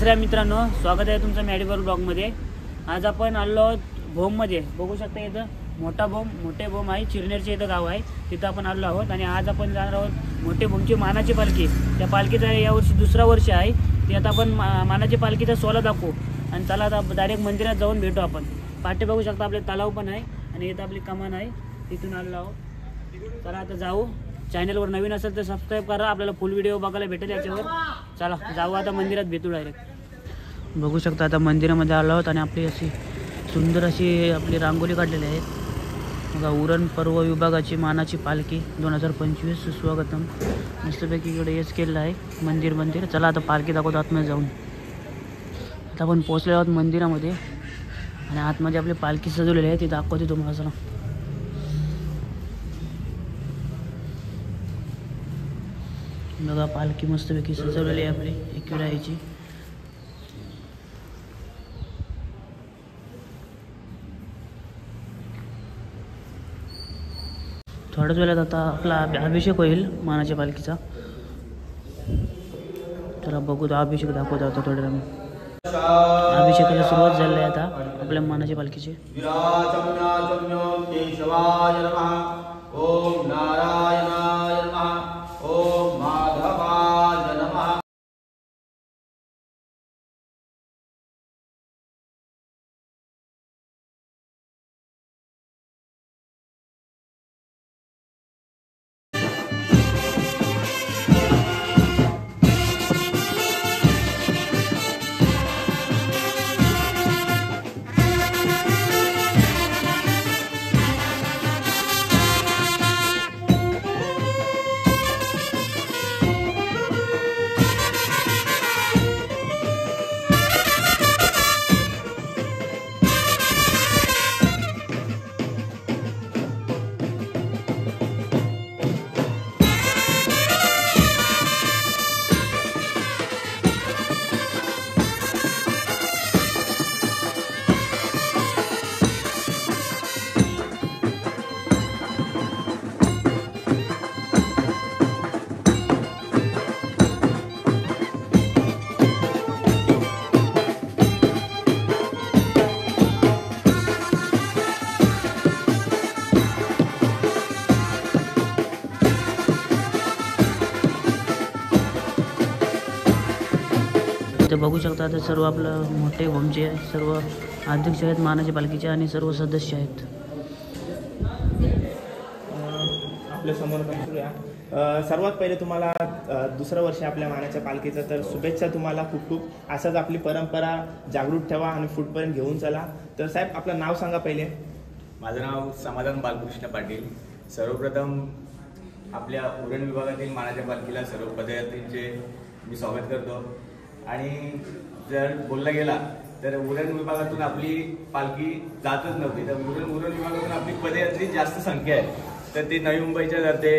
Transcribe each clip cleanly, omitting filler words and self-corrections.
राम मित्रांनो, स्वागत आहे तुमचं मॅडीवर ब्लॉगमध्ये। आज आपण आलो आहोत भोममध्ये। बघू शकता इथं मोठे भोम आहे, चिरनेरचे इथं गाव आहे, तिथं आपण आलो आहोत। आणि आज आपण जाणार आहोत मोठे भोमची मानाची पालखी। त्या पालखीचा यावर्षी दुसरा वर्ष आहे, ते आता आपण मानाची पालखीचा सोहळा दाखवू। आणि चला आता डायरेक्ट मंदिरात जाऊन भेटू आपण। पाठी बघू शकता आपले तलाव पण आहे आणि इथं आपली कमान आहे, तिथून आलो आहोत। चला आता जाऊ। चॅनलवर नवीन असेल तर सबस्क्राईब करा, आपल्याला फुल व्हिडिओ बघायला भेटेल याच्यावर। चला जाऊ आता मंदिरात भेटू डायरेक्ट। बघू शकता आता मंदिरामध्ये आलो आहोत आणि आपली अशी सुंदर अशी आपली रांगोळी काढलेली आहे बघा। उरण पर्व विभागाची मानाची पालखी 2025 सुस्वागतम। मस्तपैकी इकडे हेच केलेलं आहे मंदिर। चला आता पालखी दाखवतो आतमध्ये जाऊन। आता आपण पोहोचलो आहोत मंदिरामध्ये आणि आतमध्ये आपली पालखी सजवलेली आहे, ती दाखवते तुम्हाला। चला बघा, पालखी मस्तपैकी सजवलेली आहे आपली एकविराईची। थोड्याच वेळात आता आपला अभिषेक होईल मानाच्या पालखीचा। चला बघू, अभिषेक दाखवतो आता थोड्या वेळाने। अभिषेकाला सुरुवात झाली आहे आता आपल्या मानाच्या पालखीची। ओम नारायणाय नमः, ओम माधवाय नमः। ते बघू शकता आता सर्व आपलं मोठे भोमचे सर्व अध्यक्ष आहेत मानाच्या पालखीचे आणि सर्व सदस्य आहेत। आपल्या समोर करूया। सर्वात पहिले तुम्हाला दुसरं वर्ष आपल्या मानाच्या पालखीचं, तर शुभेच्छा तुम्हाला खूप खूप। असंच आपली परंपरा जागृत ठेवा आणि पुढपर्यंत घेऊन चला। तर साहेब आपलं नाव सांगा पहिले। माझं नाव समाधान बालकृष्ण पाटील। सर्वप्रथम आपल्या उरण विभागातील मानाच्या पालखीला सर्व पदयात्रींचे मी स्वागत करतो। आणि जर बोलला गेला तर उरण विभागातून आपली पालखी जातच नव्हती, तर उरण विभागातून आपली पदयात्री जास्त संख्या आहे, तर ती नवी मुंबईच्या जाते,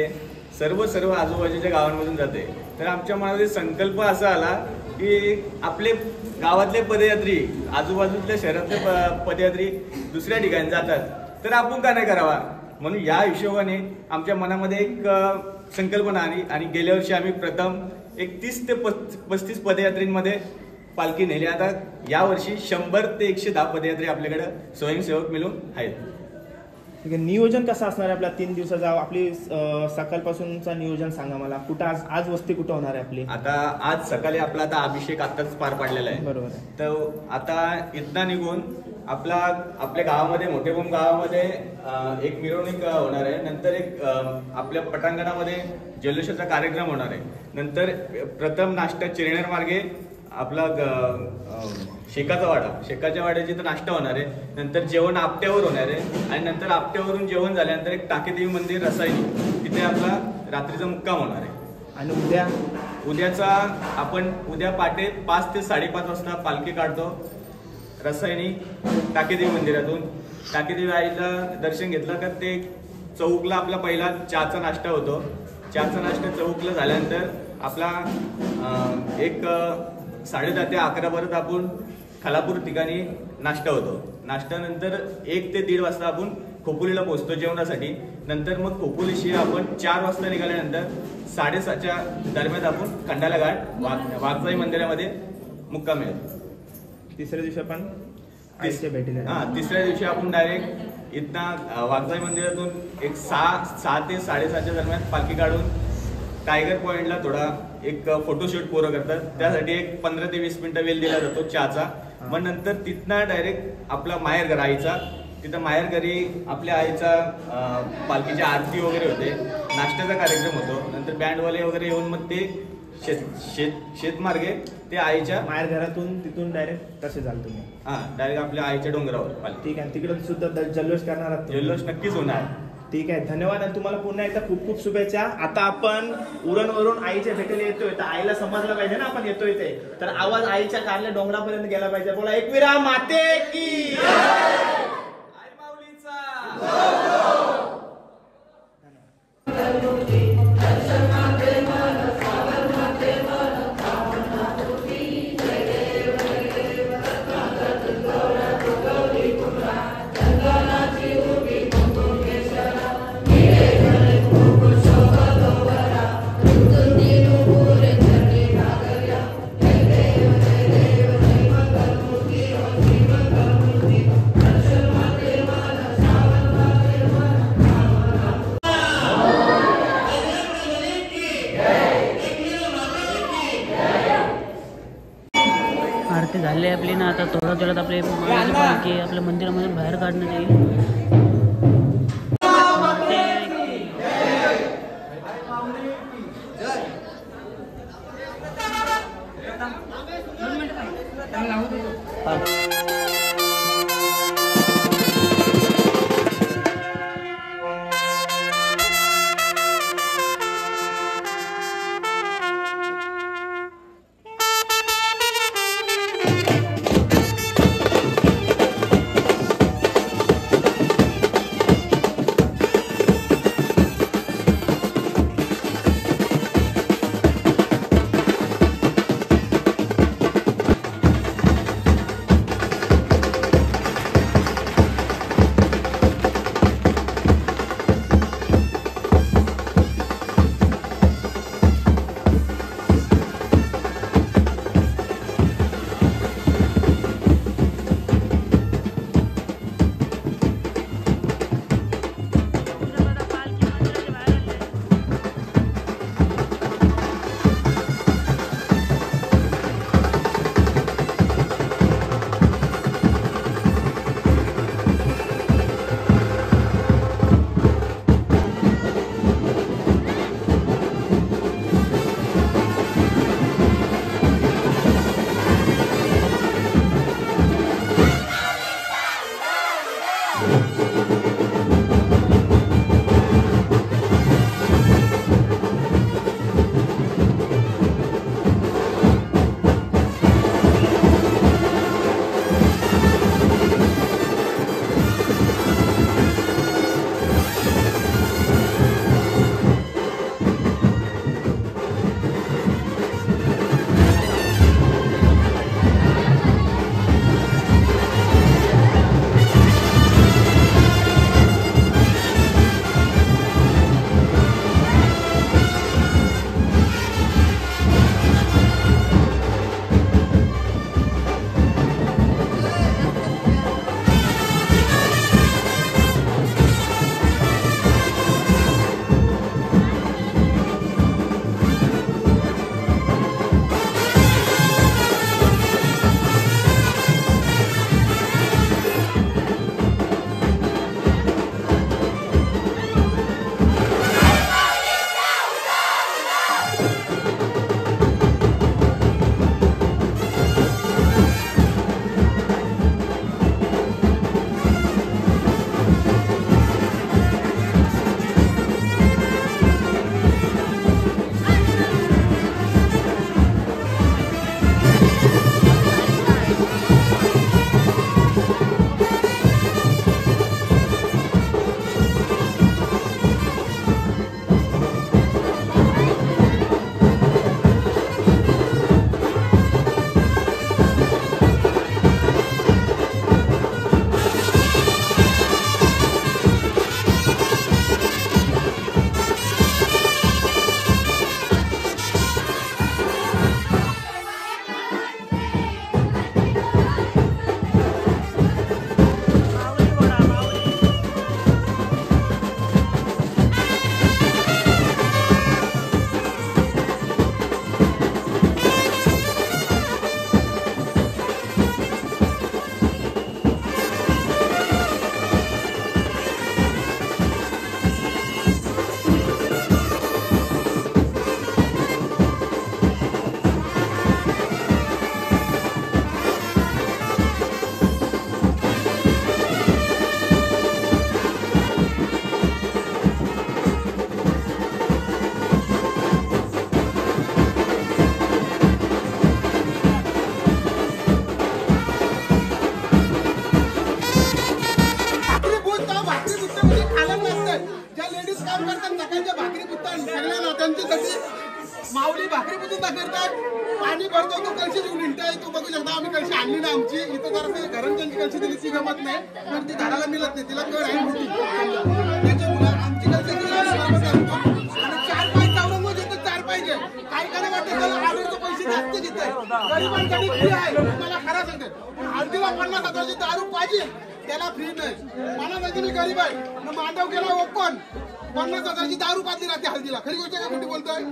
सर्व आजूबाजूच्या गावांमधून जाते। तर आमच्या मनामध्ये संकल्प असा आला की आपले गावातले पदयात्री आजूबाजूच्या शहरातले पदयात्री दुसऱ्या ठिकाणी जातात, तर आपण का नाही करावा, म्हणून या हिशोबाने आमच्या मनामध्ये एक संकल्पना आली। आणि गेल्या वर्षी आम्ही प्रथम 30 ते 35 पदयात्रींमध्ये पालखी नेली। आता यावर्षी 100 ते 110 पदयात्री आपल्याकडे स्वयंसेवक मिळून आहेत। ठीक आहे, नियोजन कसं असणार आहे आपल्या 3 दिवसाचा? आपली सकाळपासूनचा नियोजन सांगा मला। कुठं आज वस्ती कुठं होणार आहे आपली? आता आज सकाळी आपला आता अभिषेक आताच पार पाडलेला आहे, बरोबर आहे। तर आता इथनं निघून आपल्या गावामध्ये मोठे भोम गावामध्ये एक मिरवणूक होणार आहे, नंतर एक आपल्या पटांगणामध्ये जल्लोषाचा कार्यक्रम होणार आहे, नंतर प्रथम नाश्ता चिरनेर मार्गे आपला शेकाच्या वाड्याची तर नाश्ता होणार आहे, नंतर जेवण आपट्यावर होणार आहे, आणि नंतर आपट्यावरून जेवण झाल्यानंतर एक टाकेदेवी मंदिर रसायनी तिथे आपला रात्रीचा मुक्काम होणार आहे। आणि उद्याचा आपण उद्या पहाटे 5 ते 5:30 वाजता पालखी काढतो रसायनी टाकेदेवी मंदिरातून। टाकेदेवी आईचं दर्शन घेतलं तर ते चौकला आपला पहिला चहाचा नाश्ता होतो। चहाचा नाश्ता चौकला झाल्यानंतर आपला एक 10:30 ते 11 पर्यंत आपण खालापूर ठिकाणी नाश्ता होतो। नाश्त्यानंतर 1 ते 1:30 वाजता आपण खोपोलीला पोहोचतो जेवणासाठी। नंतर मग खोपोलीशी आपण 4 वाजता निघाल्यानंतर 7:30च्या दरम्यान आपण खंडाला घाट वाघजाई मंदिरामध्ये मुक्कामी आहे. तिसऱ्या दिवशी आपण आईच्या भेटीला हा, तिसऱ्या दिवशी आपण डायरेक्ट इथं वाघजाई मंदिरातून एक 6 ते 7:30च्या दरम्यान पालखी काढून टायगर पॉइंटला थोडा एक फोटोशूट पूर्ण करतात. त्यासाठी एक 15 ते 20 मिनिटं वेळ दिला जातो चहाचा. मग नंतर तिथनं डायरेक्ट आपला माहेर घर आईचा, तिथं माहेर घरी आपल्या आईचा पालखीची आरती वगैरे होते, नाश्त्याचा कार्यक्रम होतो. नंतर बँडवाले वगैरे येऊन मग ते शेतमार्गे ते आईच्या माहेर घरातून तिथून डायरेक्ट कसे जाल तुम्ही? डायरेक्ट आपल्या आईच्या डोंगरावर पालखी. ठीक आहे, तिकडे सुद्धा जल्लोष करणार आहात तुम्ही? जल्लोष नक्कीच होणार. ठीक आहे, धन्यवाद आणि तुम्हाला पुन्हा एकदा खूप खूप शुभेच्छा. आता आपण उरणवरून आईच्या भेटीला येतोय, तर आईला समजलं पाहिजे ना आपण येतोय ते, तर आवाज आईच्या कारल्या डोंगरापर्यंत गेला पाहिजे. बोला एकविरा माते की आई माऊलीचा. आरती झाली आहे आपली ना. आता थोड्या वेळात आपले मानाची पालखी आपल्या मंदिरामधून बाहेर काढण्यात येईल. त्यांच्यासाठी माऊली भाकरी बुजून दाखवतात, पाणी भरतो तो कळशी घेऊन निघताय. तू बघू शकता आम्ही कळशी आणली ना आमची इथं जरा घरांची कळशी दिली ती गमत नाही, तर ती घराला मिळत नाही, तिला कळ आहे मोठी त्याच्यामुळे आमची कळशी आणि 4 पाय चौरंग येतो 4 पाहिजे. काही काही वाटतं त्याला आडूचे पैसे जास्त घेत आहे, गरिबांसाठी फ्री आहे. तुम्हाला खरं सांगते हळदीला 50,000ची दारू पाहिजे त्याला फ्री नाही. मला सांगते मी गरीब आहे, मांडव गेला ओपन 50,000ची दारू पाजली राहते हळदीला. खरी गोष्ट काय कुठे बोलतोय?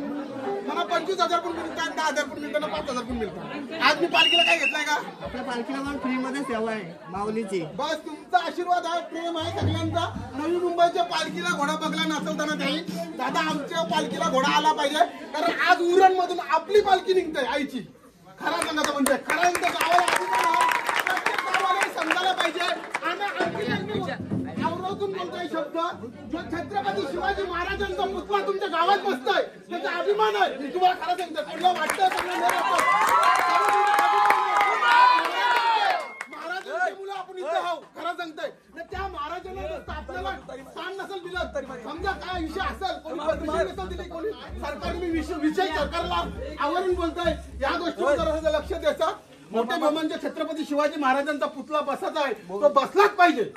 मला 25,000 पण मिळतात, 10,000 पण मिळतात, 5,000 पण मिळतात. आज मी पालखीला काय घेतलाय का? आपल्या पालखीला पण फ्री मध्ये सेवा आहे माऊलीची. बस तुमचा आशीर्वाद आहे, प्रेम आहे सगळ्यांचा. नवी मुंबईच्या पालखीला घोडा बघला नाचवताना ताई दादा आमच्या पालखीला घोडा आला पाहिजे, कारण आज उरण मधून आपली पालखी निघते आईची. खरा सांगायचं म्हणजे खरा गावाला अभिमान आहे, प्रत्येक गावाला समजायला पाहिजे. आणि आवरातून बोलतोय शब्द जो छत्रपती शिवाजी महाराजांचा पुतळा तुमच्या गावात बसतोय त्याचा अभिमान आहे. मी तुम्हाला खरं सांगतो, तुला वाटतं महाराजांची मुलं आपण इथं आहोत, खरं सांगतोय. त्या महाराजांना आपल्याला स्थान नसेल दिलं तरी समजा काय विषय असेल, कोणी परमिशन नसेल दिली, कोणी सरकारने मी विषय सरकारला आवरून बोलतोय, या गोष्टीवर जरा लक्ष द्यायचं. मोठ्या भोमांच्या छत्रपती शिवाजी महाराजांचा पुतळा बसत आहे, तो बसलाच पाहिजे.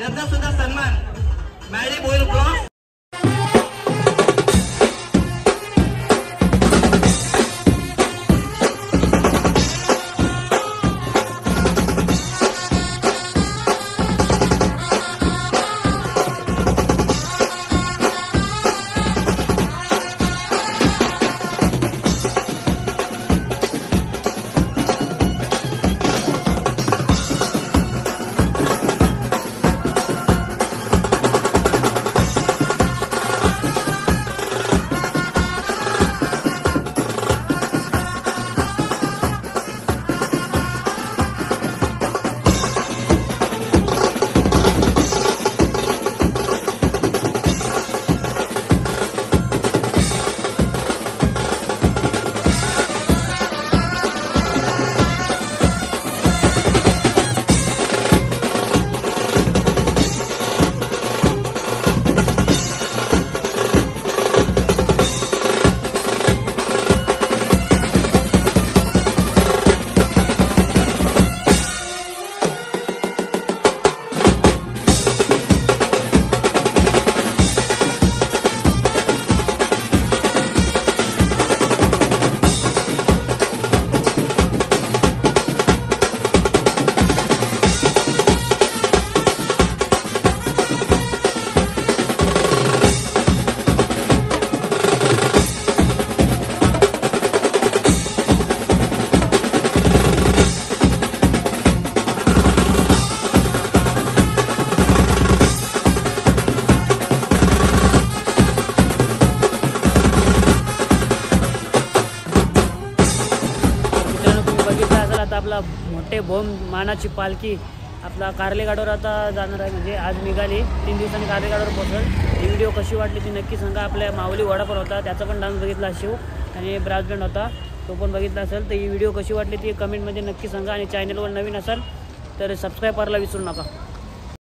यांचा सुद्धा सन्मान मॅडी भोईर ब्लॉक आपला मोठे भोम मानाची पालखी आपला कार्लेगाडवर आता जाणार आहे. म्हणजे आज निघाली, 3 दिवसांनी कार्लेगाडवर पोहोचल. ही व्हिडिओ कशी वाटली ती नक्की सांगा. आपल्या माऊली वडापाव होता त्याचा पण डान्स बघितला शिव आणि ब्रास बँड होता तो पण बघितला असेल. तर ही व्हिडिओ कशी वाटली ती कमेंटमध्ये नक्की सांगा आणि चॅनलवर नवीन असाल तर सबस्क्राईब करायला विसरू नका.